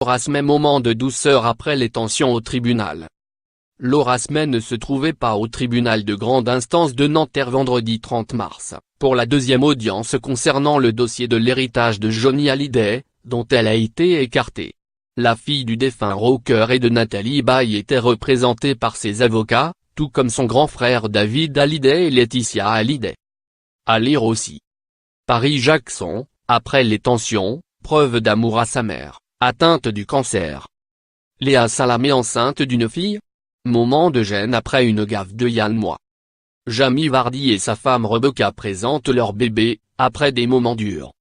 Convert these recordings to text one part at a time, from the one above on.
Laura moment de douceur après les tensions au tribunal. Laura ne se trouvait pas au tribunal de grande instance de Nanterre vendredi 30 mars, pour la deuxième audience concernant le dossier de l'héritage de Johnny Hallyday, dont elle a été écartée. La fille du défunt rocker et de Nathalie Baye était représentée par ses avocats, tout comme son grand frère David Hallyday et Laetitia Hallyday. À lire aussi. Paris-Jackson, après les tensions, preuve d'amour à sa mère, atteinte du cancer. Léa Salamé enceinte d'une fille? Moment de gêne après une gaffe de Yann Moix. Jamie Vardy et sa femme Rebecca présentent leur bébé, après des moments durs.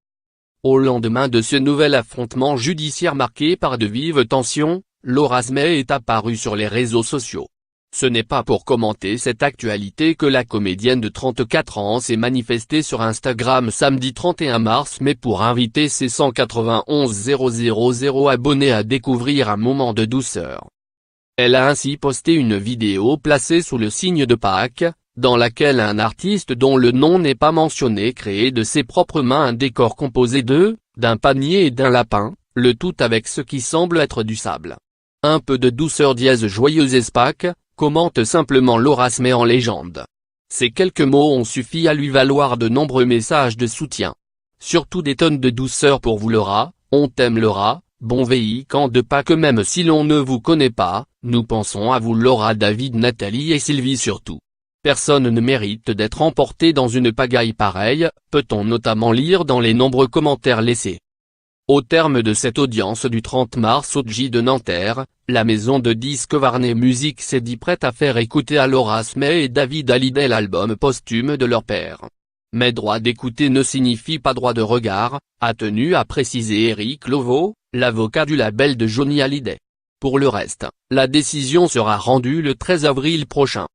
Au lendemain de ce nouvel affrontement judiciaire marqué par de vives tensions, Laura est apparue sur les réseaux sociaux. Ce n'est pas pour commenter cette actualité que la comédienne de 34 ans s'est manifestée sur Instagram samedi 31 mars mais pour inviter ses 191 000 abonnés à découvrir un moment de douceur. Elle a ainsi posté une vidéo placée sous le signe de Pâques, dans laquelle un artiste dont le nom n'est pas mentionné crée de ses propres mains un décor composé d'un panier et d'un lapin, le tout avec ce qui semble être du sable. Un peu de douceur dièse joyeuse Pâques, commente simplement Laura en légende. Ces quelques mots ont suffi à lui valoir de nombreux messages de soutien. Surtout des tonnes de douceur pour vous Laura, on t'aime Laura, bon véhicant de Pâques même si l'on ne vous connaît pas, nous pensons à vous Laura David Nathalie et Sylvie surtout. Personne ne mérite d'être emporté dans une pagaille pareille, peut-on notamment lire dans les nombreux commentaires laissés. Au terme de cette audience du 30 mars au J de Nanterre, la maison de disques Warner Music s'est dit prête à faire écouter à Laura et David Hallyday l'album posthume de leur père. Mais droit d'écouter ne signifie pas droit de regard, a tenu à préciser Eric Lovo, l'avocat du label de Johnny Hallyday. Pour le reste, la décision sera rendue le 13 avril prochain.